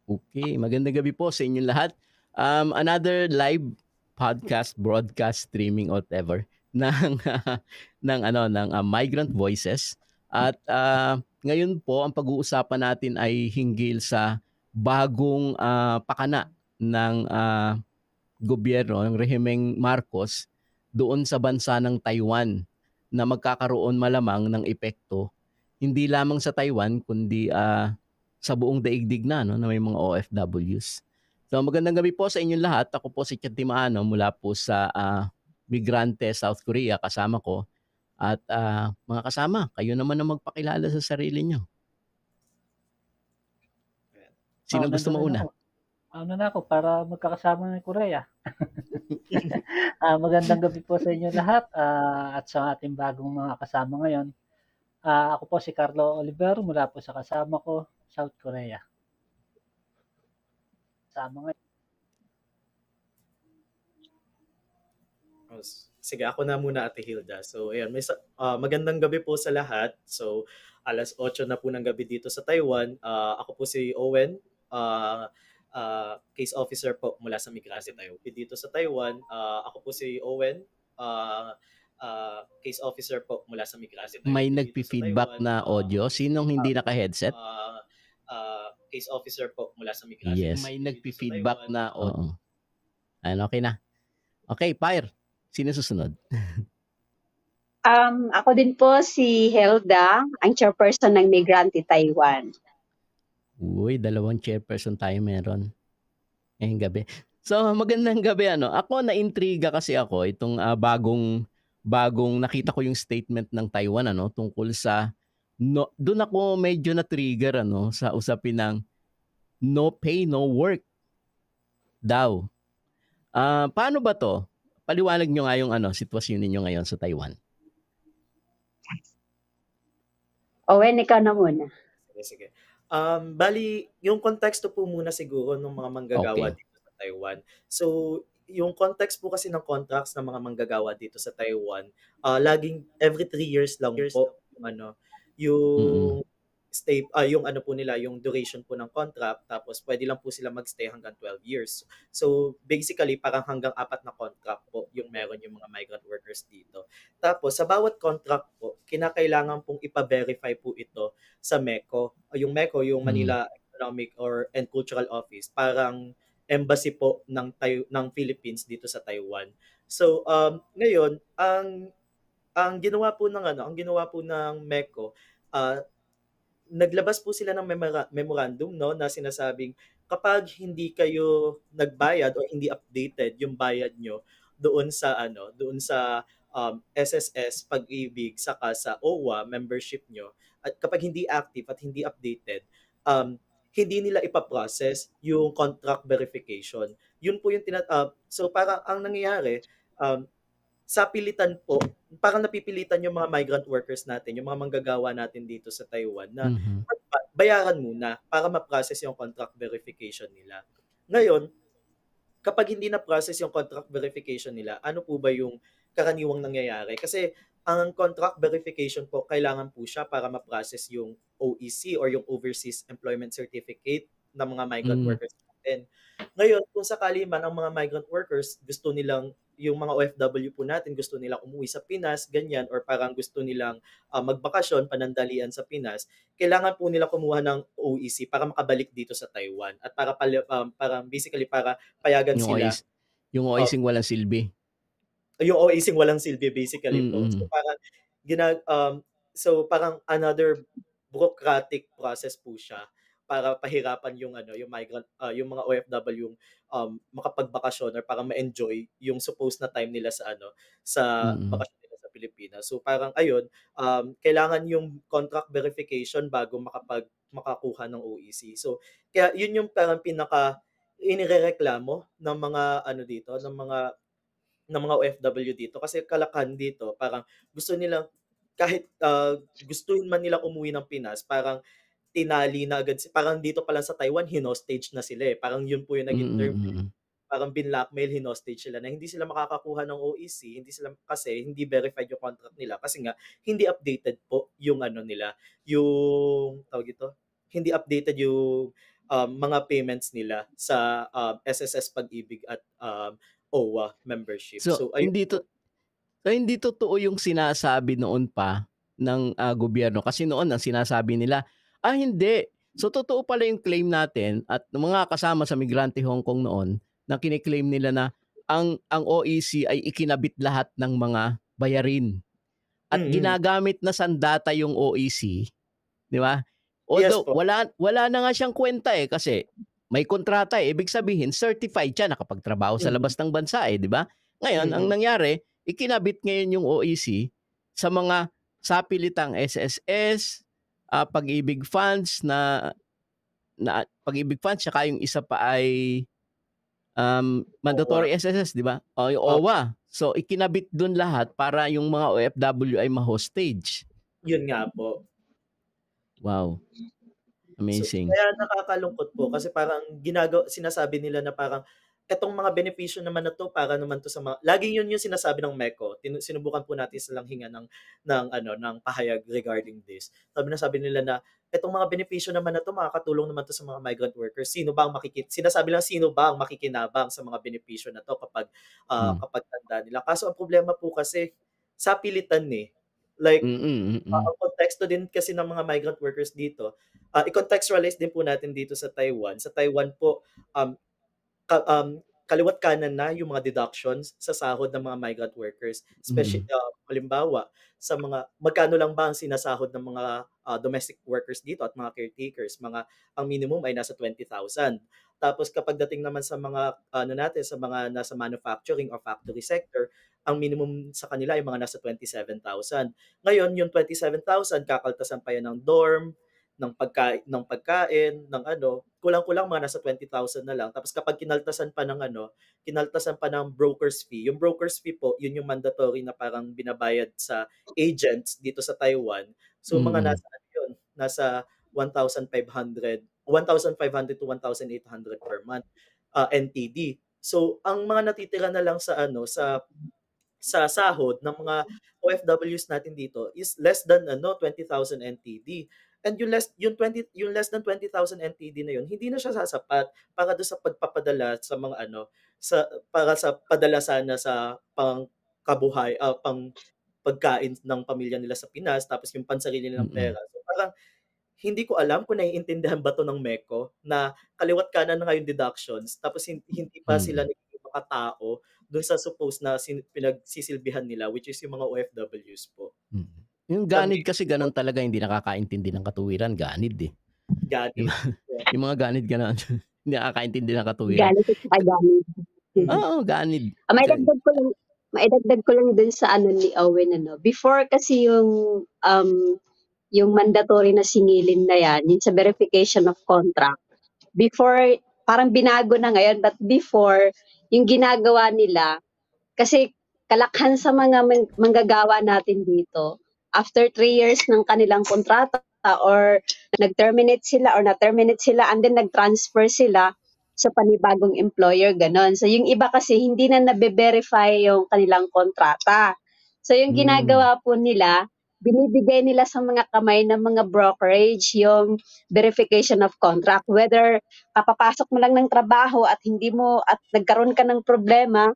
Okay, magandang gabi po sa inyong lahat. Another live podcast, broadcast, streaming, whatever ng Migrant Voices. At ngayon po ang pag-uusapan natin ay hinggil sa bagong pakana ng gobyerno ng rehimeng Marcos doon sa bansa ng Taiwan na magkakaroon malamang ng epekto hindi lamang sa Taiwan kundi sa buong daigdig na no na may mga OFWs. So magandang gabi po sa inyong lahat. Ako po si Chet Timaano mula po sa Migrante South Korea kasama ko at mga kasama, kayo naman ang magpakilala sa sarili nyo. Sino gusto Nandun mauna? ako. Na ako para magkakasama ng Korea. Magandang gabi po sa inyo lahat at sa ating bagong mga kasama ngayon. Ako po si Carlo Oliver mula po sa kasama ko, South Korea. Kasama ngayon. Sige, ako na muna, Ate Hilda. So, ayan, magandang gabi po sa lahat. So, 8:00 na po ng gabi dito sa Taiwan. Ako po si Owen, case officer po mula sa Migrasi Taiwan. Dito sa Taiwan, ako po si Owen, case officer po mula sa Migrasi Taiwan. May nagpi-feedback na audio. Sinong hindi naka-headset? Case officer po mula sa Migrasi. Yes. May nagpi-feedback na audio. Okay na. Okay, Pyre. Sino susunod? Ako din po si Helda, ang chairperson ng Migrante Taiwan. Uy, 2 chairperson tayo meron ngayong gabi. So, magandang gabi. Ako, na-intriga kasi ako itong bagong nakita ko yung statement ng Taiwan tungkol sa doon ako medyo na-trigger sa usapin ng no pay, no work daw. Paano ba to? Paliwanag nyo nga yung sitwasyon ninyo ngayon sa Taiwan. Owen, ikaw na muna. Sige. Bali, yung konteksto po muna siguro ng mga manggagawa dito sa Taiwan. So, yung context po kasi ng contracts ng mga manggagawa dito sa Taiwan, laging every 3 years lang po yung yung po nila, yung duration po ng contract, tapos pwede lang po sila magstay hanggang 12 years. So basically parang hanggang 4 na contract po yung meron yung mga migrant workers dito. Tapos sa bawat contract po, kinakailangan pong ipa-verify po ito sa MECO. Yung MECO, yung Manila Economic and Cultural Office, parang embassy po ng Philippines dito sa Taiwan. So ngayon, ang ginawa po ng MECO, naglabas po sila ng memorandum na sinasabing kapag hindi kayo nagbayad o hindi updated yung bayad nyo doon sa SSS Pag-ibig saka sa OWA membership nyo, at kapag hindi active at hindi updated, hindi nila ipaprocess yung contract verification. Yun po yung so parang ang nangyayari, sa pilitan po, parang napipilitan yung mga migrant workers natin, yung mga manggagawa natin dito sa Taiwan na bayaran muna para ma-process yung contract verification nila. Ngayon, kapag hindi na-process yung contract verification nila, ano po ba yung karaniwang nangyayari? Kasi ang contract verification po, kailangan po siya para ma-process yung OEC or yung Overseas Employment Certificate ng mga migrant workers natin. Ngayon, kung sakali man ang mga migrant workers gusto nilang, yung mga OFW po natin gusto nilang umuwi sa Pinas, ganyan, or parang gusto nilang magbakasyon, panandalian sa Pinas, kailangan po nila kumuha ng OEC para makabalik dito sa Taiwan at para basically para payagan yung sila. Yung OEC walang silbi. Yung OEC walang silbi basically po. So parang parang another bureaucratic process po siya para pahirapan yung migrant yung mga OFW yung makapagbakasyon or para ma-enjoy yung supposed na time nila sa bakasyon nila sa Pilipinas. So parang ayun, kailangan yung contract verification bago makakuha ng OEC. So kaya yun yung parang pinaka inirereklamo ng mga ng mga OFW dito, kasi kalakahan dito parang gusto nilang kahit gustuhin man nilang umuwi ng Pinas, parang tinali na agad, parang dito pa lang sa Taiwan hinostage na sila parang yun po yung naging term. Parang binlockmail, hinostage sila na hindi sila makakakuha ng OEC, kasi hindi verified yung contract nila kasi nga hindi updated po yung nila, yung tawag ito, hindi updated yung mga payments nila sa SSS Pag-ibig at OWA membership. So, So ayun hindi po. hindi totoo yung sinasabi noon pa ng gobyerno. Kasi noon ang sinasabi nila, hindi. So totoo pala yung claim natin at ng mga kasama sa Migrante Hong Kong noon na kiniklaim nila na ang OEC ay ikinabit lahat ng mga bayarin. At Mm-mm. ginagamit na sandata yung OEC, di ba? Yes Although po. wala na nga siyang kwenta kasi may kontrata ibig sabihin certified siya nakapagtrabaho sa labas ng bansa di ba? Ngayon ang Mm-mm. nangyari, ikinabit ngayon yung OEC sa mga sapilitang SSS, Pag-ibig funds na Pag-ibig funds saka yung isa pa ay mandatory SSS, di ba? O yung OWA. So ikinabit doon lahat para yung mga OFW ay ma-hostage. Yun nga po. Wow. Amazing. So, kaya nakakalungkot po kasi parang sinasabi nila na parang etong mga benepisyo naman na to para naman to sa mga laging yun yung sinasabi ng MECO. Sinubukan po natin silang hinga ng pahayag regarding this. Sabi nila na etong mga benepisyo naman na to makakatulong naman to sa mga migrant workers. Sinasabi lang sino ba ang makikinabang sa mga benepisyo na to kapag tanda nila. Kaso ang problema po kasi sa pilitan like ang konteksto din kasi ng mga migrant workers dito, i-contextualize din po natin dito sa Taiwan. Sa Taiwan po, kaliwat kanan na yung mga deductions sa sahod ng mga migrant workers. Especially, halimbawa, sa mga, magkano lang ba ang sinasahod ng mga domestic workers dito at mga caretakers? Ang minimum ay nasa 20,000. Tapos kapag dating naman sa mga, sa mga nasa manufacturing or factory sector, ang minimum sa kanila ay mga nasa 27,000. Ngayon, yung 27,000, kakaltasan pa yan ng dorm, ng pagkain, ng kulang-kulang mga nasa 20,000 na lang. Tapos kapag kinaltasan pa ng broker's fee. Yung broker's fee po, yun yung mandatory na parang binabayad sa agents dito sa Taiwan. So mga nasa 1,500 to 1,800 per month NTD. So ang mga natitira na lang sa sahod ng mga OFWs natin dito is less than 20,000 NTD. And yung less than 20,000 NTD na yun, hindi na siya sasapat para do sa pagpapadala sa mga para sa padala sana sa pang pagkain ng pamilya nila sa Pinas, tapos yung pansarili nilang pera. So parang hindi ko alam kung naiintindihan ba to ng MECO na kaliwat kanan na nga yung deductions, tapos hindi pa sila naging makatao dun sa suppose na pinagsisilbihan nila, which is yung mga OFWs po. Yung ganid kasi ganun talaga, hindi nakakaintindi ng katuwiran. Ganid Ganid. Yung mga ganid ganun. Hindi nakakaintindi ng katuwiran. Ganid at saka ganid. Oo, ganid. Maidagdag ko lang dun sa ni Owen Before kasi yung mandatory na singilin na yan, yung sa verification of contract. Before, parang binago na ngayon, but before, yung ginagawa nila, kasi kalakhan sa mga manggagawa natin dito, after 3 years ng kanilang kontrata or nag-terminate sila or na-terminate sila and then nag-transfer sila sa panibagong employer, ganon. So yung iba kasi hindi na nabe-verify yung kanilang kontrata. So yung ginagawa po nila, binibigay nila sa mga kamay ng mga brokerage yung verification of contract. Whether kapapasok mo lang ng trabaho at nagkaroon ka ng problema,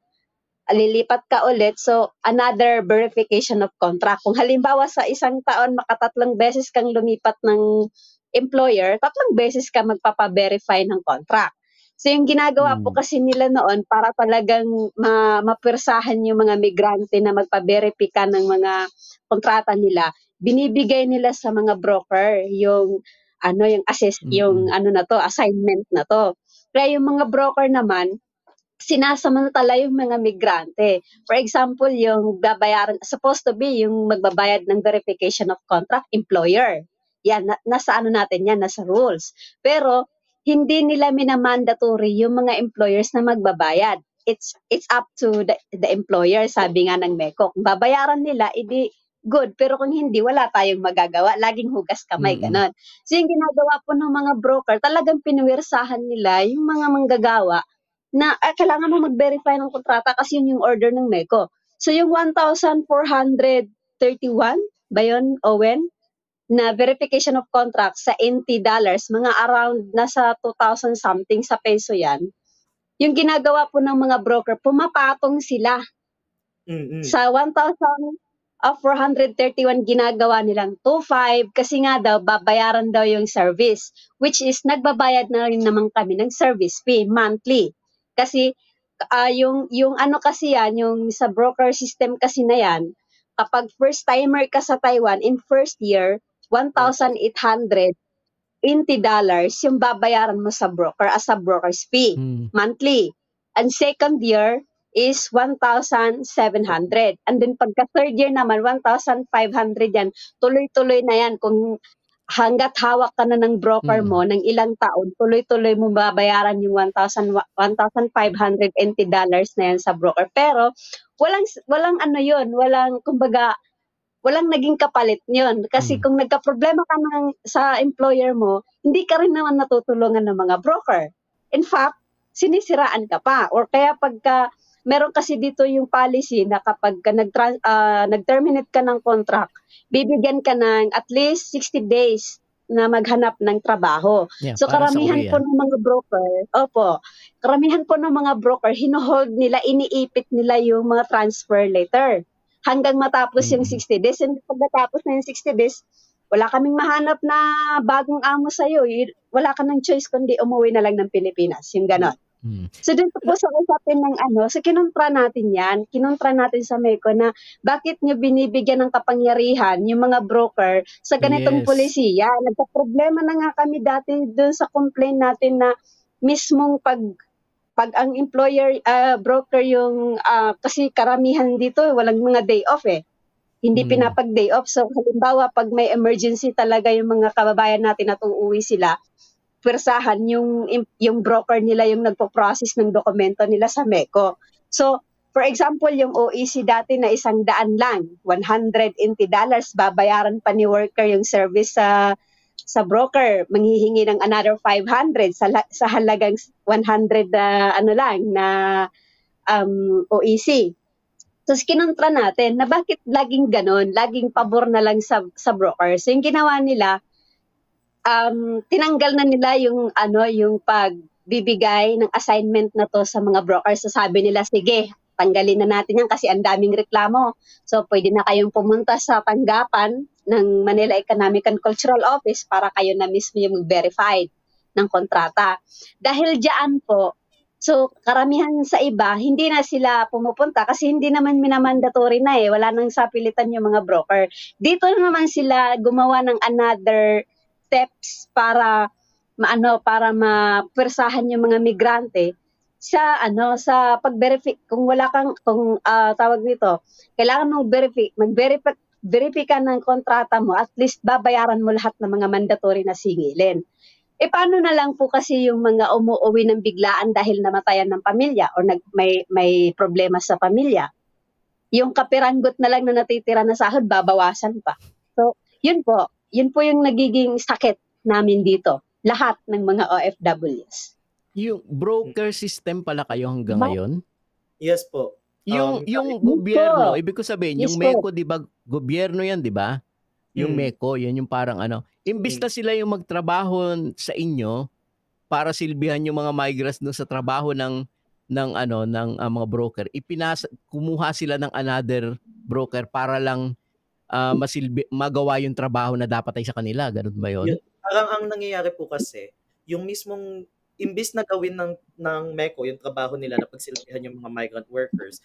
lilipat ka ulit, so another verification of contract. Kung halimbawa sa isang taon, makatatlong beses kang lumipat ng employer, 3 beses ka magpapa-verify ng contract. So yung ginagawa po kasi nila noon para talagang mapwersahan yung mga migrante na magpa-verify ng mga kontrata nila, binibigay nila sa mga broker yung assignment na to. Kaya yung mga broker naman, sinasamantala yung mga migrante. For example, yung supposed to be yung magbabayad ng verification of contract, employer. Yan, nasa nasa rules. Pero, hindi nila minamandatory yung mga employers na magbabayad. It's up to the employer, sabi nga ng MECO. Kung babayaran nila, good. Pero kung hindi, wala tayong magagawa. Laging hugas kamay, ganon. So yung ginagawa po ng mga broker, talagang pinuwersahan nila yung mga manggagawa na kailangan mo mag-verify ng kontrata kasi yun yung order ng MECO. So yung 1,431 ba yun, Owen? na verification of contract sa NT dollars, mga around nasa 2,000 something sa peso yan, yung ginagawa po ng mga broker, pumapatong sila Mm. sa 1,431 ginagawa nilang 2,500 kasi nga daw babayaran daw yung service, which is nagbabayad na rin naman kami ng service fee monthly. Kasi yung ano kasi yan, yung sa broker system kasi na yan, kapag first timer ka sa Taiwan in first year, 1,800 NT dollars yung babayaran mo sa broker as a broker's fee monthly. And second year is 1,700. And then pagka third year naman, 1,500 yan. Tuloy-tuloy na yan. Kung hanggat hawak ka na ng broker mo ng ilang taon, tuloy-tuloy mo babayaran yung 1,500 NT dollars na yan sa broker. Pero walang ano yun, kumbaga, walang naging kapalit yun. Kasi kung nagka-problema ka sa employer mo, hindi ka rin naman natutulungan ng mga broker. In fact, sinisiraan ka pa. Or kaya pagka, meron kasi dito yung policy na kapag nag-terminate ka ng contract, bibigyan ka ng at least 60 days na maghanap ng trabaho. Yeah, So parang sa karamihan Korea. po ng mga broker, karamihan po ng mga broker, hinohold nila, iniipit nila yung mga transfer letter hanggang matapos yung 60 days. And pagkatapos na yung 60 days, wala kaming mahanap na bagong amo sa'yo. Wala ka ng choice kundi umuwi na lang ng Pilipinas. Yung ganon. So dito po sa usapin ng so kinontra natin yan. Kinontra natin sa MECO na bakit nyo binibigyan ng kapangyarihan yung mga broker sa ganitong polisiya. Nagka-problema na nga kami dati dun sa complaint natin na mismong pag ang employer, broker yung, kasi karamihan dito, walang mga day off Hindi pinapag-day off. So, halimbawa, pag may emergency talaga yung mga kababayan natin na uuwi sila, pwersahan yung broker nila yung nagpo-process ng dokumento nila sa MECO. So, for example, yung OEC dati na 100 lang, 100 NT dollars, babayaran pa ni worker yung service sa broker, manghihingi ng another 500 sa halagang 100 na OEC. So kinontra natin na bakit laging ganon, laging pabor na lang sa broker. So yung ginawa nila, tinanggal na nila yung pagbibigay ng assignment na to sa mga brokers. So sabi nila, sige, tanggalin na natin yan kasi ang daming reklamo. So pwede na kayong pumunta sa tanggapan ng Manila Economic and Cultural Office para kayo na mismo yung mag-verified ng kontrata. Dahil diyan po, so karamihan sa iba, hindi na sila pumupunta kasi hindi naman minamandatory na wala nang sapilitan yung mga broker. Dito naman sila gumawa ng another steps para mapwersahan yung mga migrante sa pag-verify. Kung wala kang tawag nito, kailangan mong mag-verify ka ng kontrata mo, at least babayaran mo lahat ng mga mandatory na singilin. Paano na lang po kasi yung mga umuwi ng biglaan dahil namatayan ng pamilya or may problema sa pamilya? Yung kapiranggot na lang na natitira na sahod, babawasan pa. So, yun po yung nagiging sakit namin dito. Lahat ng mga OFWs. Yung broker system pala kayo hanggang ngayon? Yes po. Yung gobyerno, ibig ko sabihin, yung MECO, di ba, gobyerno yan, di ba? Yung MECO, yan yung parang imbis na sila yung magtrabaho sa inyo para silbihan yung mga migrants doon sa trabaho ng mga broker, kumuha sila ng another broker para lang magawa yung trabaho na dapat ay sa kanila. Ganun ba yun? Parang ang nangyayari po kasi, yung mismong imbis na gawin ng MECO yung trabaho nila na pagsilbihan yung mga migrant workers,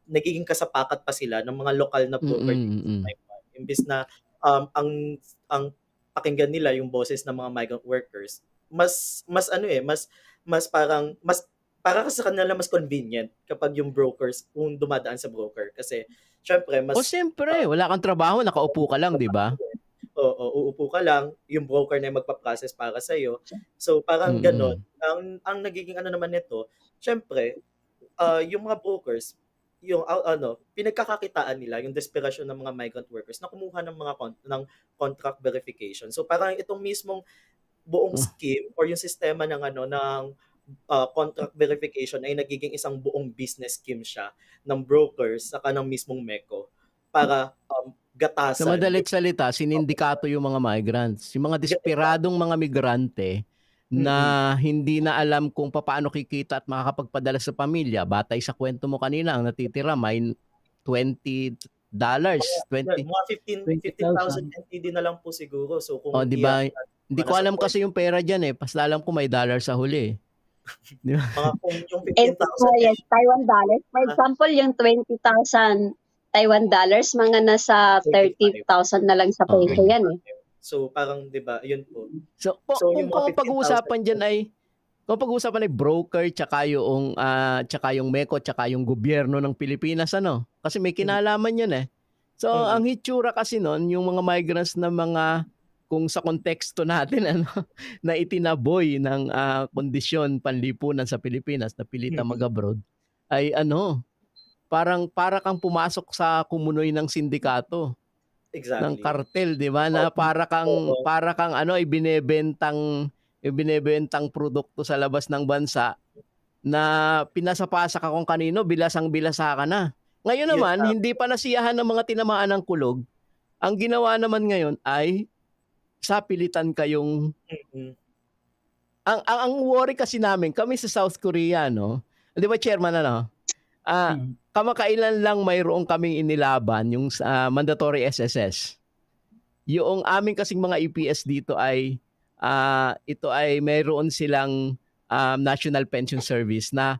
nagiging kasapakat pa sila ng mga lokal na broker sa Taiwan. Imbis na ang pakinggan nila yung boses ng mga migrant workers, para sa kanila mas convenient kapag yung brokers kung dumadaan sa broker kasi syempre wala kang trabaho, nakaupo ka lang, di ba? Uupo ka lang, yung broker na yung magpa-process para sa iyo. So parang ganon. Ang nagiging naman nito, syempre, yung mga brokers, yung pinagkakakitaan nila yung desperation ng mga migrant workers na kumuha ng mga ng contract verification. So parang itong mismong buong scheme or yung sistema ng contract verification ay nagiging isang buong business scheme siya ng brokers saka ng mismong MECO para Sa gatasan. madalit salita, sinindikato yung mga migrants. Yung mga desperadong mga migrante na hindi na alam kung paano kikita at makakapagpadala sa pamilya. Batay sa kwento mo kanina, ang natitira may $20, Yeah, 20. mga 15,000 20,000. NTD na lang po siguro. So Oh, kung di ba? Hindi ko nasa alam kasi yung pera diyan eh. Basta alam ko may dollar sa huli. Di ba? mga kung yung And 15,000 yes, Taiwan dollars. For example, yung 20,000 Taiwan dollars, mga nasa 30,000 na lang sa peso yan eh. So parang 'di ba, yun po. So, So, kung yung mga pag-uusapan diyan ay broker tsaka yung MECO tsaka yung gobyerno ng Pilipinas ano. Kasi may kinalaman 'yan eh. So, ang hitsura kasi noon yung mga migrants na mga kung sa konteksto natin ano na itinaboy ng kondisyon panlipunan sa Pilipinas na pilitang mag-abroad ay ano para kang pumasok sa kumunoy ng sindikato ng Exactly. kartel, 'di ba? Na para kang ano ibinebentang produkto sa labas ng bansa na pinasapasa ka kung kanino, bilasang-bilasa ka na. Ngayon Yun naman, nga. hindi pa nasiyahan ng mga tinamaan ng kulog. Ang ginawa naman ngayon ay sapilitan kayong Mhm. ang worry kasi namin kami sa South Korea, no? 'Di ba, Chairman, ano? Kamakailan lang mayroong kaming inilaban yung mandatory SSS. Yung aming kasing mga EPS dito ay ito ay mayroon silang National Pension Service na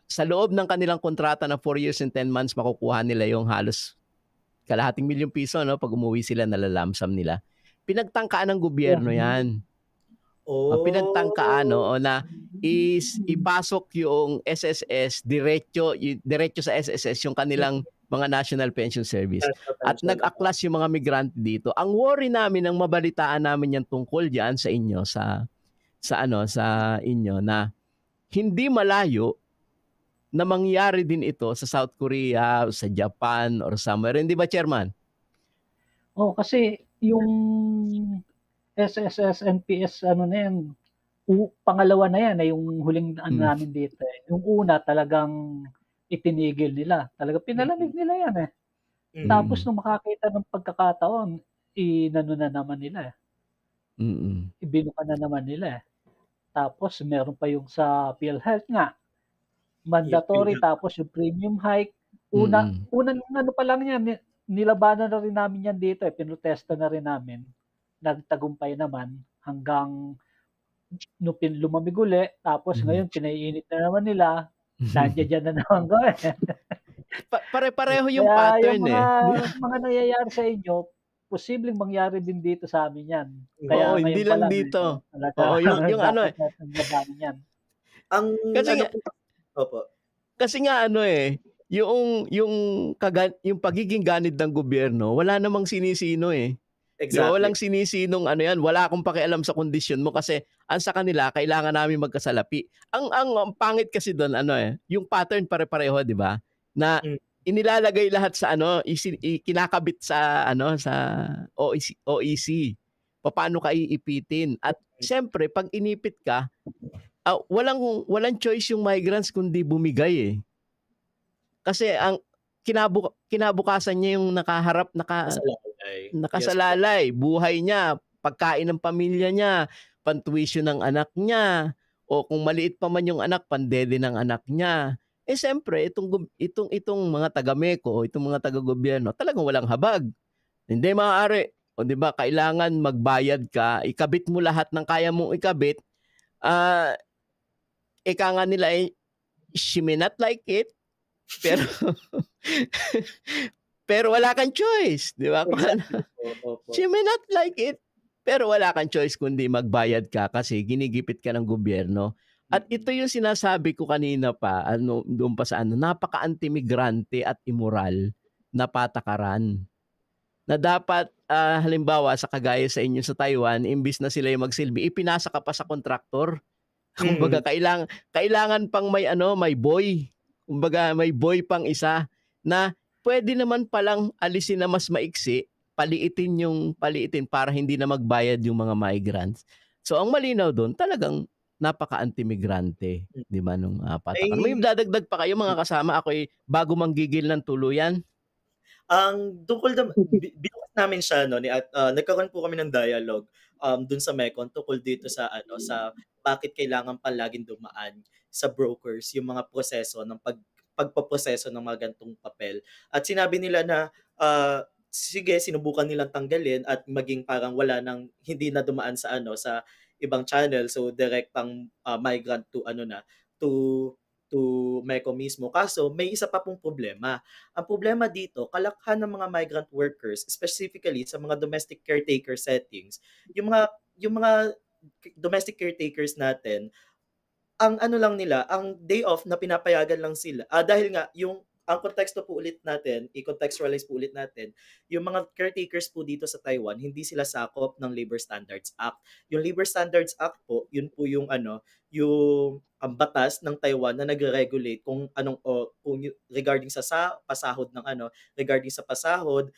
sa loob ng kanilang kontrata na 4 years and 10 months makukuha nila yung halos kalahating milyong piso, no? Pag umuwi sila, nalalamsam nila. Pinagtangkaan ng gobyerno yan. Pinagtangkaan na ipasok yung SSS diretso sa SSS yung kanilang mga National Pension Service. At nag-aklas yung mga migrante dito. Ang worry namin, ang mabalitaan namin yan tungkol diyan sa inyo sa inyo na hindi malayo na mangyari din ito sa South Korea, sa Japan or somewhere. Hindi ba, Chairman? Kasi yung SSS, NPS, ano na yan, pangalawa na yan, yung huling namin dito. Yung una talagang itinigil nila. Talaga pinalamig nila yan eh. Tapos nung makakita ng pagkakataon, inano na naman nila eh. Ibinuka na naman nila eh. Tapos meron pa yung sa PhilHealth nga. Mandatory, tapos yung premium hike. Unang ano pa lang yan, nilabanan na rin namin yan dito eh. Pinrotesta na rin namin. Nagtagumpay naman hanggang lumamig uli. Tapos ngayon, pinaiinit na naman nila. Nandiyan na naman ko eh. Pare-pareho yung pattern yung mga nangyayari sa inyo, posibleng mangyari din dito sa amin yan. Kaya hindi lang dito. Yung ano eh. Kasi nga ano eh, yung pagiging ganid ng gobyerno, wala namang sinisino eh. Exactly. Walang sinisinong ano yan, wala akong pakialam sa kondisyon mo kasi ang sa kanila kailangan namin magkasalapi. Ang pangit kasi doon ano eh, yung pattern pare-pareho, 'di ba? Na inilalagay lahat sa ano, kinakabit sa ano sa OEC. Paano ka iipitin? At siyempre, pag inipit ka, walang choice yung migrants kundi bumigay eh. Kasi ang kinabukasan niya yung nakasalalay, buhay niya, pagkain ng pamilya niya, pantuition ng anak niya, o kung maliit pa man yung anak, pandede ng anak niya. Eh siyempre, itong mga taga-MECO, itong mga taga-gobyerno, talagang walang habag. Hindi maaari. O di ba, kailangan magbayad ka, ikabit mo lahat ng kaya mong ikabit. Ika nga nila eh, she may not like it, pero pero wala kang choice, di ba? She may not like it, pero wala kang choice kundi magbayad ka kasi ginigipit ka ng gobyerno. At ito yung sinasabi ko kanina pa, doon pa sa napaka-anti-migrante at immoral na patakaran. Na dapat, halimbawa, sa kagaya sa inyo sa Taiwan, imbis na sila yung magsilbi, ipinasa ka pa sa kontraktor. Kumbaga, kailangan pang may boy. Kumbaga, may boy pang isa na pwede naman palang alisin na mas maiksi, paliitin para hindi na magbayad yung mga migrants. So, ang malinaw doon, talagang napaka-anti-migrante, di ba, nung patakaran. May dadagdag pa kayo mga kasama? Ako'y bago manggigil ng tuluyan. Ang tungkol binukas namin siya no at nagkaroon po kami ng dialogue dun sa Mekong tungkol dito sa sa bakit kailangan palaging dumaan sa brokers yung mga proseso ng pagpoproseso ng mga gantong papel. At sinabi nila na sige, sinubukan nilang tanggalin at maging parang wala nang hindi na dumaan sa sa ibang channel, so direktang migrant to to Meko mismo. Kaso may isa pa pong problema. Ang problema dito, kalakhan ng mga migrant workers, specifically sa mga domestic caretaker settings, yung mga domestic caretakers natin, ang ano lang nila, ang day off na pinapayagan lang sila. Dahil nga ang konteksto po ulit natin, i-contextualize po ulit natin, yung mga caretakers po dito sa Taiwan, hindi sila sakop ng Labor Standards Act. Yung Labor Standards Act po, yun po yung yung ang batas ng Taiwan na nagre-regulate kung regarding sa pasahod ng regarding sa pasahod,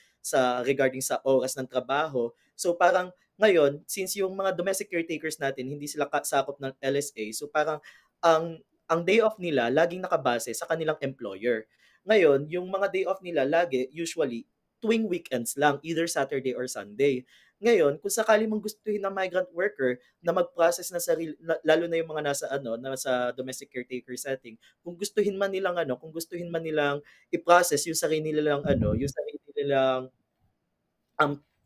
regarding sa oras ng trabaho. So parang ngayon, since yung mga domestic caretakers natin hindi sila sakop ng LSA, so parang ang day off nila laging nakabase sa kanilang employer. Ngayon, yung mga day off nila usually tuwing weekends lang, either Saturday or Sunday. Ngayon, kung sakali mong gustuhin ng migrant worker na mag-process na sarili, lalo na yung mga nasa domestic caretaker setting, kung gustuhin man nilang i-process yung sarili nilang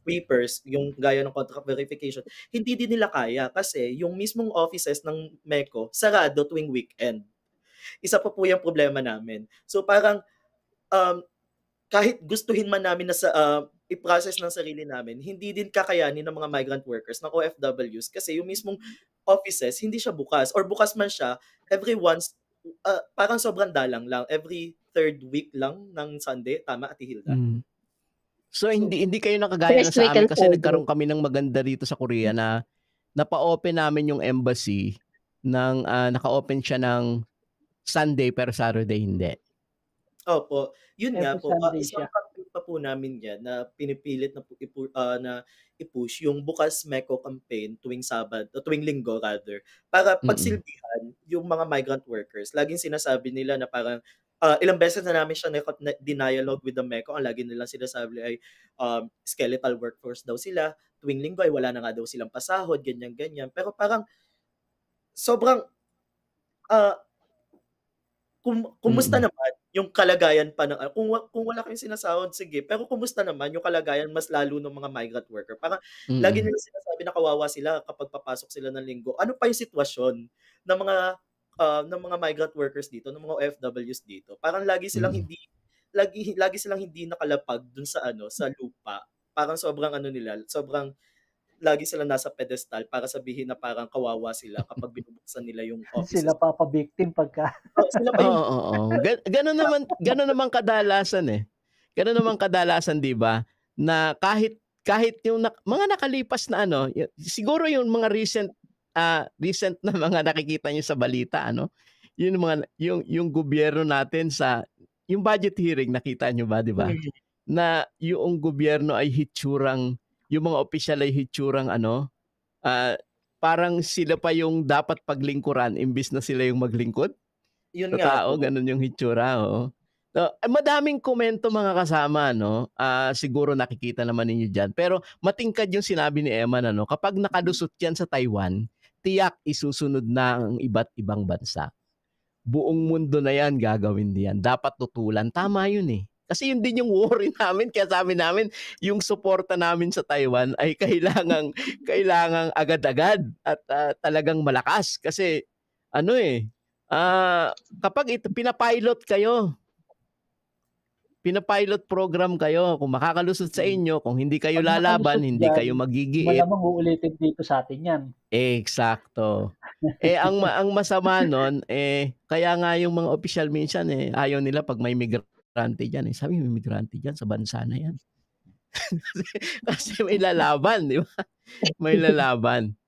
papers, yung gaya ng contract verification, hindi din nila kaya kasi yung mismong offices ng Meko sarado tuwing weekend. Isa pa po yung problema namin. So parang kahit gustuhin man namin na i-process ng sarili namin, hindi din kakayanin ng mga migrant workers, ng OFWs, kasi yung mismong offices, hindi siya bukas. Or bukas man siya, parang sobrang dalang lang. Every third week lang ng Sunday. Tama, Ate Hilda? So hindi kayo nakagaya na sa amin kasi nagkaroon kami ng maganda dito sa Korea na napa-open namin yung embassy ng naka-open siya ng Sunday pero Saturday hindi. Opo. Yun nga po. Sunday Isang siya. campaign pa po namin yan na pinipilit na i-push yung Bukas Meko campaign tuwing tuwing Linggo rather, para pagsilbihan yung mga migrant workers. Laging sinasabi nila na parang ilang beses na namin siya dialogue with the Meko. Ang lagi nilang sinasabi ay skeletal workforce daw sila. Tuwing Linggo ay wala na nga daw silang pasahod, ganyan-ganyan. Pero parang sobrang kumusta naman yung kalagayan pa ng kung wala kayong sinasahod, sige, pero kumusta naman yung kalagayan mas lalo ng mga migrant worker? Parang lagi nila sinasabi na kawawa sila kapag papasok sila ng Linggo. Ano pa yung sitwasyon ng mga migrant workers dito, ng mga OFWs dito? Parang lagi silang hindi nakalapag dun sa sa lupa. Parang sobrang lagi sila nasa pedestal para sabihin na parang kawawa sila kapag binubuksan nila yung offices. Sila papabiktim pagka. Sila pa yung Ganun naman kadalasan Ganun naman kadalasan, 'di ba? Na kahit yung mga nakalipas na siguro yung mga recent na mga nakikita niyo sa balita yung gobyerno natin yung budget hearing, nakita niyo ba, 'di ba? Na yung gobyerno ay yung mga opisyal ay hitsurang parang sila pa yung dapat paglingkuran imbis na sila yung maglingkod. Yun nga po. Ganun yung hitsura. So, madaming komento mga kasama, siguro nakikita naman ninyo dyan. Pero matingkad yung sinabi ni Emma kapag nakalusot yan sa Taiwan, tiyak isusunod na ang iba't ibang bansa. Buong mundo na yan gagawin diyan. Dapat tutulan. Tama yun Kasi yun din yung worry namin. Kaya sabi namin, yung suporta namin sa Taiwan ay kailangang agad-agad at talagang malakas. Kasi kapag pinapilot program kayo, kung makakalusot sa inyo, kung hindi kayo lalaban, hindi kayo magigiit. Malamang uulitin dito sa atin yan. Eksakto. Ang masama nun, kaya nga yung mga opisyal minsan, ayaw nila pag may migrante dyan. Sabi, may migrante dyan sa bansa na yan. Kasi may lalaban, di ba? May lalaban.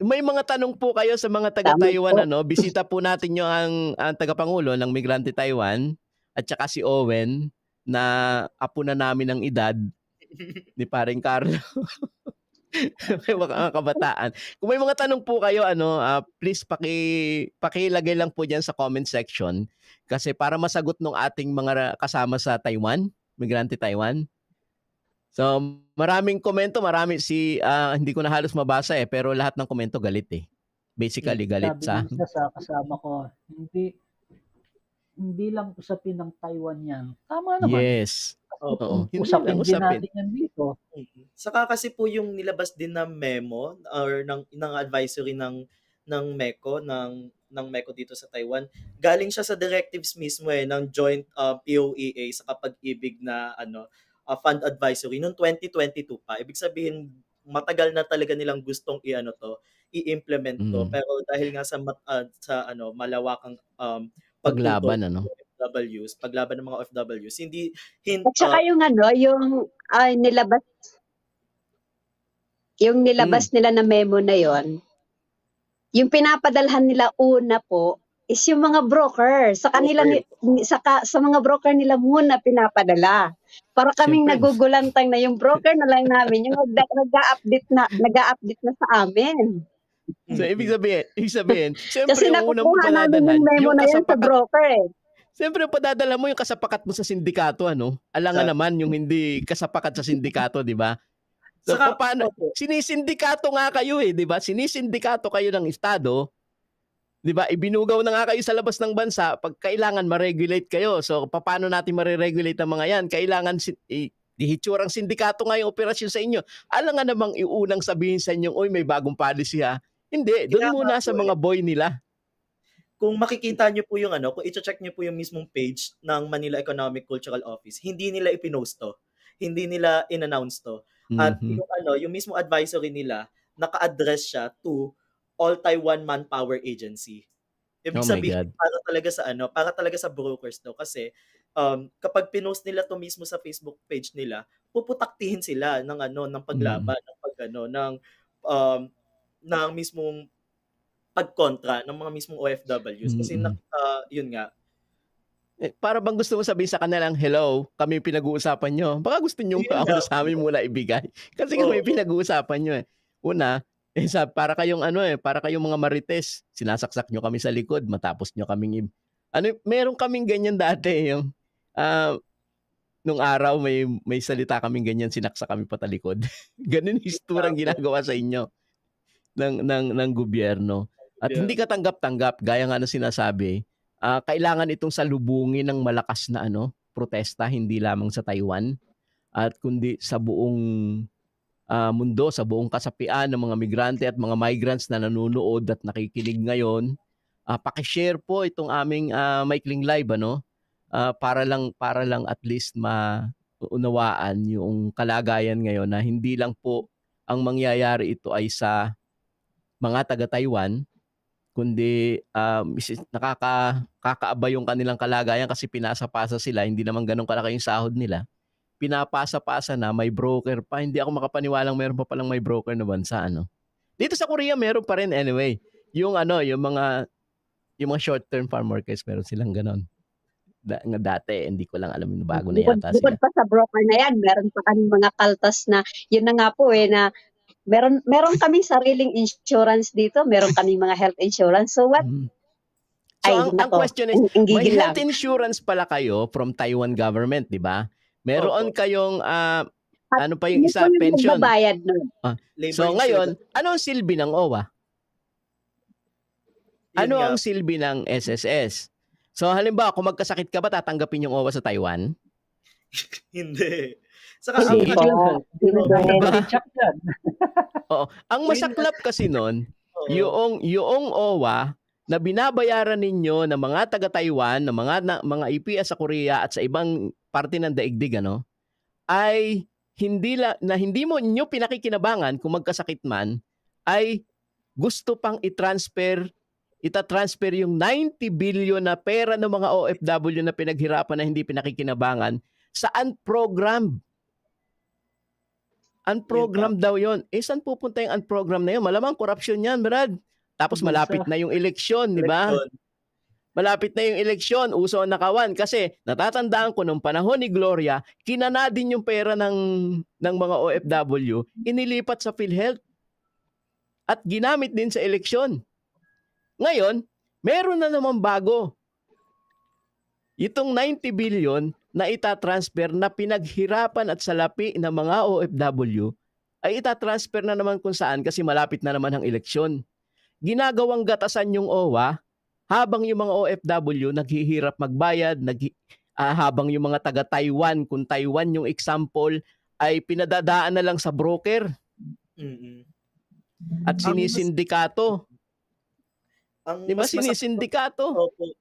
May mga tanong po kayo sa mga taga-Taiwan, bisita po natin yung ang tagapangulo ng Migrante Taiwan at saka si Owen na apo na namin ng edad ni Paring Carlo. May mga kabataan. Kung may mga tanong po kayo, please pakilagay lang po diyan sa comment section kasi para masagot ng ating mga kasama sa Taiwan, migrante Taiwan. So, maraming komento, hindi ko na halos mabasa pero lahat ng komento galit eh. Basically galit Sabi sa ng isa sa kasama ko, hindi lang usapin ng Taiwan yan. Tama naman. Yes. Oo, hindi Usapin lang din usapin. natin yan dito. Saka kasi po yung nilabas din na memo or ng advisory ng MECO ng MECO dito sa Taiwan, galing siya sa directives mismo ng joint POEA sa Kapag-ibig na fund advisory noong 2022 pa. Ibig sabihin matagal na talaga nilang gustong i-implement to, pero dahil nga sa malawakang paglaban paglaban ng mga OFWs, hindi At saka yung nilabas nila na memo na yon, yung pinapadalhan nila una po is yung mga broker. Sa kanila sa mga broker nila muna pinapadala. Para kaming Siyempre. nagugulantang na yung broker na lang namin yung nag-a-update na sa amin. So, ibig sabihin, siyempre Kasi yung unang nakukuha namin yung memo na yan sa broker eh. Siyempre, padadala mo yung kasapakat mo sa sindikato, Alangan naman yung hindi kasapakat sa sindikato, di ba? So, paano? Sinisindikato nga kayo di ba? Sinisindikato kayo ng Estado, di ba? Ibinugaw na nga kayo sa labas ng bansa pag kailangan ma-regulate kayo. So, paano natin ma-regulate ang mga yan? Kailangan dihitsurang sindikato nga yung operasyon sa inyo. Alangan namang iunang sabihin sa inyo, oy, may bagong policy ha. Hindi, doon muna sa mga boy nila. Kung makikita nyo po yung kung i-check nyo po yung mismong page ng Manila Economic Cultural Office, hindi nila ipinost to. Hindi nila in-announce to. At yung mismong advisory nila, naka-address siya to All Taiwan Manpower Agency. Ibig sabihin, para talaga sa brokers to. Kasi kapag pinost nila to mismo sa Facebook page nila, puputaktihin sila ng paglaban, ng mismong pagkontra ng mga mismong OFWs. Kasi yun nga. Para bang gusto mo sabihin sa kanilang, hello, kami pinag-uusapan nyo. Baka gusto nyo sa amin muna ibigay. Kasi kami pinag-uusapan nyo Una, para kayong para kayong mga marites, sinasaksak nyo kami sa likod, matapos nyo kaming meron kaming ganyan dati yung nung araw may salita kaming ganyan, sinaksak kami patalikod. Ganun histurang ginagawa sa inyo ng gobyerno. At hindi katanggap-tanggap, gaya nga na sinasabi, kailangan itong salubungin ng malakas na protesta, hindi lamang sa Taiwan, at kundi sa buong mundo, sa buong kasapian ng mga migrante at mga migrants na nanonood at nakikinig ngayon. Paki-share po itong aming maikling live, para lang at least maunawaan yung kalagayan ngayon na hindi lang po ang mangyayari ito ay sa mga taga-Taiwan, kundi nakakaaba yung kanilang kalagayan kasi pinasa-pasa sila, hindi naman ganun kalaki yung sahod nila. Pinapasa-pasa na, may broker pa. Hindi ako makapaniwalang meron pa palang may broker na bansa, Dito sa Korea meron pa rin anyway. Yung mga short-term farm workers, meron silang ganon. Dati, hindi ko lang alam yung bago na yata sila. Bukod pa sa broker na yan, meron pa kami mga kaltas na, yun na nga po na meron kami sariling insurance dito, meron kami mga health insurance. So what? So ang question is, may health insurance pala kayo from Taiwan government, di ba? Meron kayong ano pa yung isa, pension. So ngayon, ano ang silbi ng OWA? Ano ang silbi ng SSS? So halimbawa, kung magkasakit ka ba, tatanggapin yung OWA sa Taiwan? Hindi. Saka ang masaklap kasi nun, yung OWA na binabayaran ninyo ng mga taga-Taiwan, ng mga EPS sa Korea at sa ibang parte ng daigdig, ay hindi mo nyo pinakikinabangan kung magkasakit man, ay gusto pang itatransfer yung 90 billion na pera ng mga OFW na pinaghirapan na hindi pinakikinabangan sa unprogrammed. Unprogrammed daw yon. Saan pupunta yung unprogrammed na yun? Malamang korupsyon yan, Brad. Tapos malapit na yung eleksyon, di ba? malapit na yung eleksyon, uso ang nakawan. Kasi natatandaan ko nung panahon ni Gloria, kinana din yung pera ng mga OFW, inilipat sa PhilHealth at ginamit din sa eleksyon. Ngayon, meron na naman bago. Itong 90 billion na itatransfer na pinaghirapan at salapi ng mga OFW ay itatransfer na naman kung saan kasi malapit na naman ang eleksyon. Ginagawang gatasan yung OWA habang yung mga OFW naghihirap magbayad, habang yung mga taga-Taiwan, kung Taiwan yung example, ay pinadadaan na lang sa broker at sinisindikato. Di ba sinisindikato? Opo.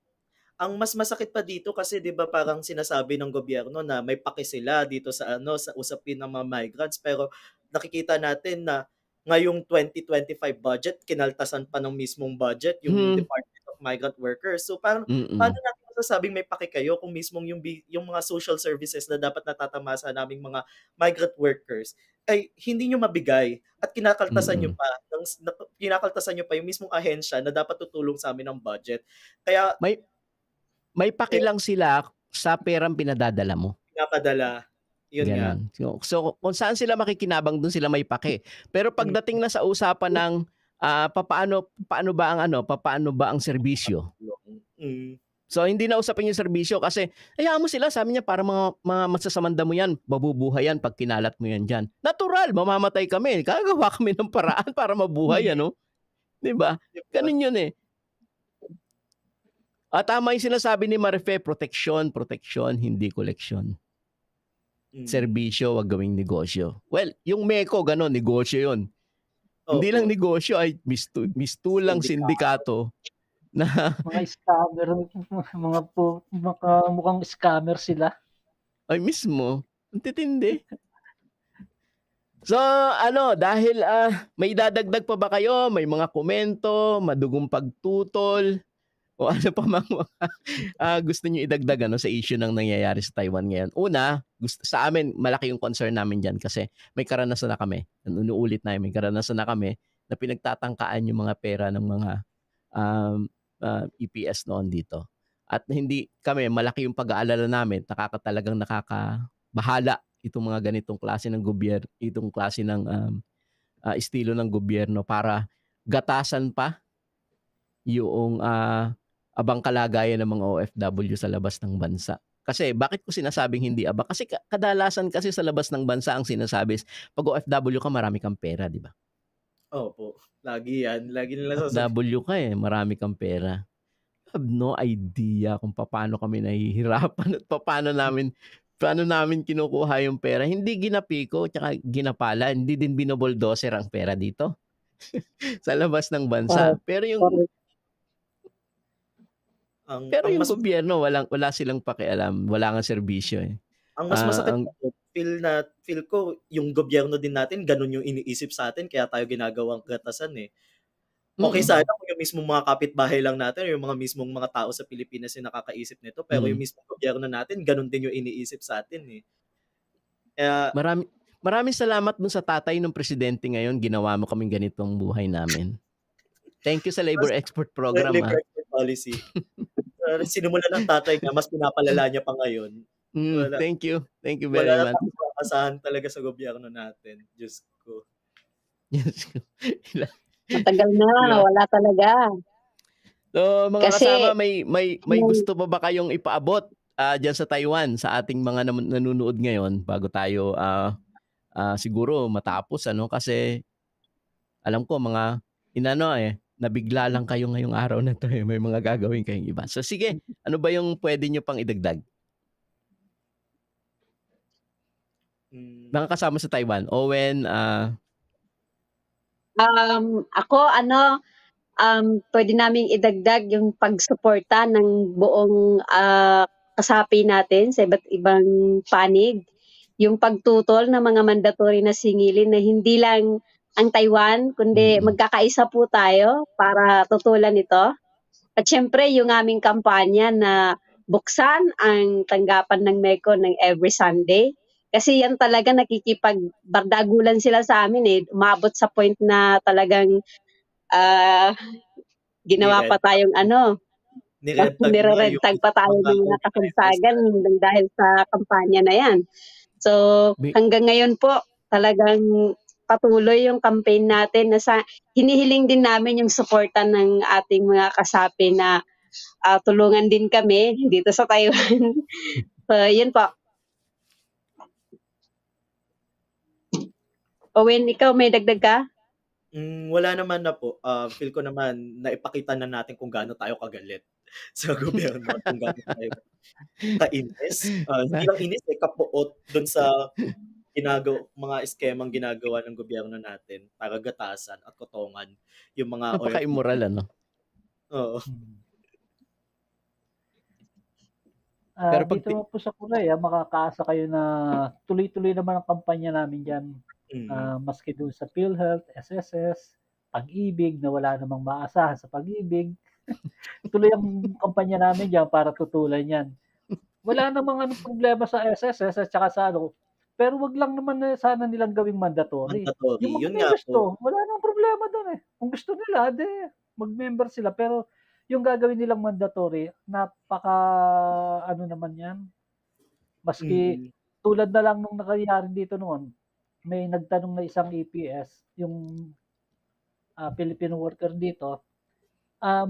Ang mas masakit pa dito kasi 'di ba parang sinasabi ng gobyerno na may paki sila dito sa sa usapin ng mga migrants, pero nakikita natin na ngayong 2025 budget kinaltasan pa ng mismong budget yung Department of Migrant Workers. So paano natin masasabing may paki kayo kung mismong yung mga social services na dapat natatamasa naming mga migrant workers ay hindi nyo mabigay at kinakaltasan nyo pa yung mismong ahensya na dapat tutulong sa amin ng budget. Kaya may paki lang sila sa perang pinadadala mo. Pinapadala. Yun nga. So kung saan sila makikinabang, doon sila may paki. Pero pagdating na sa usapan ng paano ba ang serbisyo? So hindi na usapin yung serbisyo kasi hayaan mo sila, sabi niya, para mga masasamanda mo yan, mabubuhay yan pag kinalat mo yan dyan. Natural, mamamatay kami. Gagawa kami ng paraan para mabuhay, ano? 'Di ba? Ganun yun eh. At tama yung sinasabi ni Marife, protection, hindi koleksyon. Serbisyo, wag gawing negosyo. Well, yung MECO, gano'n, negosyo yun. Hindi lang negosyo, ay mistulang sindikato na mga scammer, mga mukhang scammer sila. Ay mismo, ang titindi. So, dahil may dadagdag pa ba kayo? May mga komento, madugong pagtutol, o ano pa mga gusto niyo idagdag sa issue ng nangyayari sa Taiwan ngayon? Una, sa amin, malaki yung concern namin dyan kasi may karanasan na kami. Inuulit na may karanasan na kami na pinagtatangkaan yung mga pera ng mga EPS noon dito. At hindi kami, malaki yung pag-aalala namin, talagang nakakabahala itong mga ganitong klase ng gobyerno, itong klase ng estilo ng gobyerno para gatasan pa yung abang kalagayan ng mga OFW sa labas ng bansa. Kasi bakit ko sinasabing hindi abang? Kasi kadalasan kasi sa labas ng bansa ang sinasabi is pag OFW ka, marami kang pera, di ba? Opo, lagi yan. Lagi nila sasabihin. OFW ka marami kang pera. I have no idea kung paano kami nahihirapan at paano namin kinukuha yung pera. Hindi ginapiko tsaka ginapala, hindi din binoboldoser ang pera dito sa labas ng bansa. Pero yung gobyerno wala silang pakialam, wala nga serbisyo eh. Ang mas masakit feel ko yung gobyerno din natin ganun yung iniisip sa atin kaya tayo ginagawang gatasan eh. Okay sana kung yung mismong mga kapitbahay lang natin, yung mga mismong mga tao sa Pilipinas yung nakakaisip nito, pero yung mismong gobyerno natin ganun din yung iniisip sa atin eh. Kaya maraming salamat dun sa tatay ng presidente ngayon, ginawa mo kaming ganitong buhay namin. Thank you sa Labor Export Program. Labor Export Policy. Sinimula ng tatay nga, mas pinapalala niya pa ngayon. Thank you very much. Wala na asahan talaga sa gobyerno natin. Diyos ko. Matagal na, wala talaga. So, mga kasama, may gusto pa ba kayong ipaabot dyan sa Taiwan sa ating mga nanonood ngayon bago tayo siguro matapos kasi alam ko mga nabigla lang kayo ngayong araw na to may mga gagawin kayong iba. So sige, ano ba yung pwede nyo pang idagdag? Mga kasama sa Taiwan, Owen, ako pwede naming idagdag yung pagsuporta ng buong kasapi natin sa iba't ibang panig, yung pagtutol ng mga mandatory na singilin na hindi lang ang Taiwan, kundi magkakaisa po tayo para tutulan ito. At syempre, yung aming kampanya na buksan ang tanggapan ng MECO ng every Sunday. Kasi yan talaga nakikipagbardagulan sila sa amin umabot sa point na talagang ginawa pa tayong nirentag na yung Nirerentag pa tayo mga ng mga organizers kasagsagan natin. dahil sa kampanya na yan. So, May- hanggang ngayon po, talagang patuloy yung campaign natin na hinihiling din namin yung suporta ng ating mga kasapi na tulungan din kami dito sa Taiwan. So, yun po. Owen, ikaw may dagdag ka? Wala naman na po. Feel ko naman naipakita na natin kung gaano tayo kagalit sa gobyerno at kung gaano tayo kainis. Hindi lang inis, kapuot dun sa mga eskemang ginagawa ng gobyerno natin para gatasan at kotongan yung mga Napaka-immoral, ano? Oo. Pero pag Dito naman po sa Korea, makakaasa kayo na tuloy-tuloy naman ang kampanya namin dyan. Maski doon sa PhilHealth, SSS, Pag-ibig, na wala namang maasahan sa Pag-ibig. Tuloy ang kampanya namin dyan para tutulan yan. Wala namang problema sa SSS at saka sa pero wag lang naman sana nilang gawing mandatory. Mandatory. Yung mga Yun may nga gusto, po. wala namang problema doon eh. Kung gusto nila, mag-member sila. Pero yung gagawin nilang mandatory, napaka naman yan. Maski tulad na lang nung nangyari dito noon, may nagtanong na isang EPS, yung Filipino worker dito,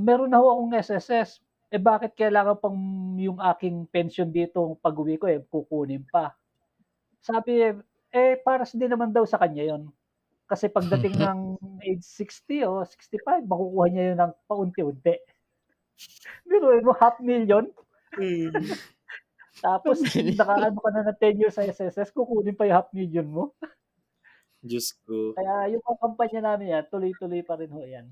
meron na ho akong SSS. Bakit kailangan pang yung aking pension dito pag-uwi ko kukunin pa? Sabi, paras din naman daw sa kanya yon. Kasi pagdating ng age 60 o 65, makukuha niya yun ng paunti-unti. Pero 500,000. Tapos, nakaano ka na ng 10 years sa SSS, kukunin pa yung 500,000 mo. Diyos ko. Kaya yung kampanya namin yan, tuloy-tuloy pa rin ho yan.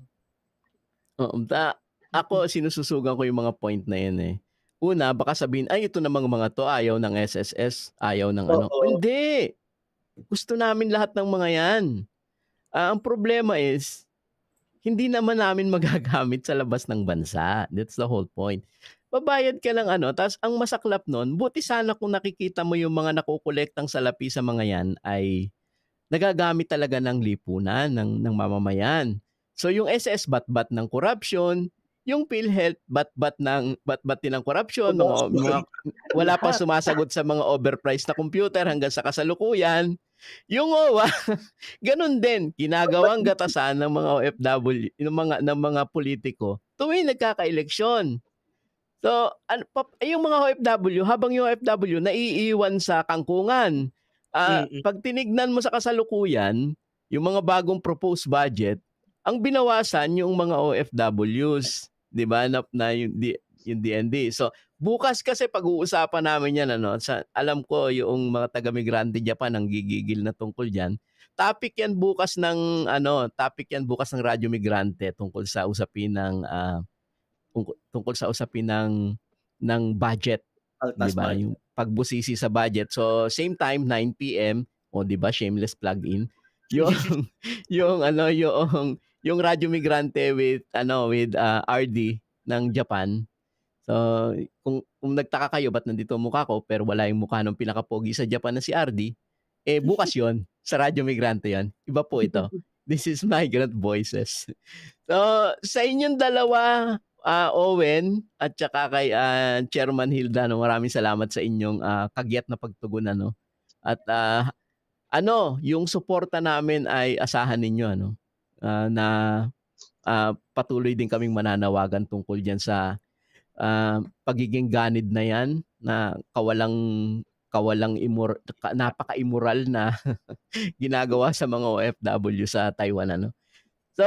Ako, sinususugan ko yung mga point na yan eh. Una, baka sabihin, ay, ito namang mga to, ayaw ng SSS, ayaw ng ano. Hindi! Gusto namin lahat ng mga yan. Ang problema is, hindi naman namin magagamit sa labas ng bansa. That's the whole point. Babayad ka lang tapos ang masaklap nun, buti sana kung nakikita mo yung mga nakukolektang salapi sa mga yan ay nagagamit talaga ng lipunan, ng mamamayan. So yung SS bat-bat ng corruption, yung PhilHealth bat-bat din ng corruption, mga wala pa sumasagot sa mga overpriced na computer hanggang sa kasalukuyan. Yung OWA, ganun din, ginagawang gatasan ng mga OFW, ng mga politiko tuwing nagkaka-eleksyon. So, yung mga OFW, habang yung OFW naiiwan sa kangkungan, pag tinignan mo sa kasalukuyan, yung mga bagong proposed budget, ang binawasan yung mga OFWs, 'di ba? Na yung DND. So, bukas kasi pag-uusapan namin 'yan alam ko yung mga taga-migrante Japan ang gigigil na tungkol diyan. Topic 'yan bukas ng Radyo Migrante tungkol sa usapin ng budget, 'di ba? Yung pagbusisi sa budget. So, same time 9 PM, 'di ba? Shameless plug-in. Yung Radyo Migrante with RD ng Japan. So, kung nagtaka kayo ba't nandito ang mukha ko pero wala yung mukha ng pinakapogi sa Japan na si RD, bukas yon sa Radyo Migrante yan. Iba po ito. This is Migrant Voices. So, sa inyong dalawa, Owen at saka kay Chairman Hilda, maraming salamat sa inyong kagyat na pagtugon At yung suporta namin ay asahan ninyo na patuloy din kaming mananawagan tungkol diyan sa pagiging ganid na yan na napaka-immoral na ginagawa sa mga OFW sa Taiwan So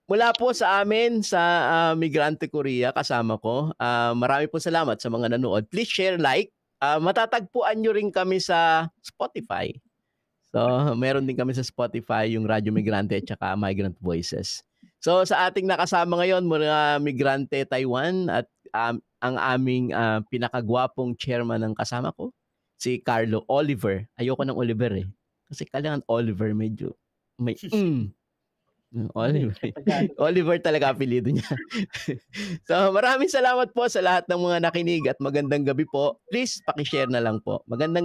mula po sa amin sa Migrante Korea, kasama ko, marami po salamat sa mga nanood. Please share, like. Matatagpuan nyo rin kami sa Spotify. So, meron din kami sa Spotify yung Radyo Migrante at saka Migrant Voices. So, sa ating nakasama ngayon, mga Migrante Taiwan at ang aming pinakagwapong chairman ng kasama ko, si Carlo Oliver. Ayoko ng Oliver kasi kailangan Oliver medyo may Oliver talaga apelyido niya. So, maraming salamat po sa lahat ng mga nakinig at magandang gabi po. Please, paki-share na lang po. Magandang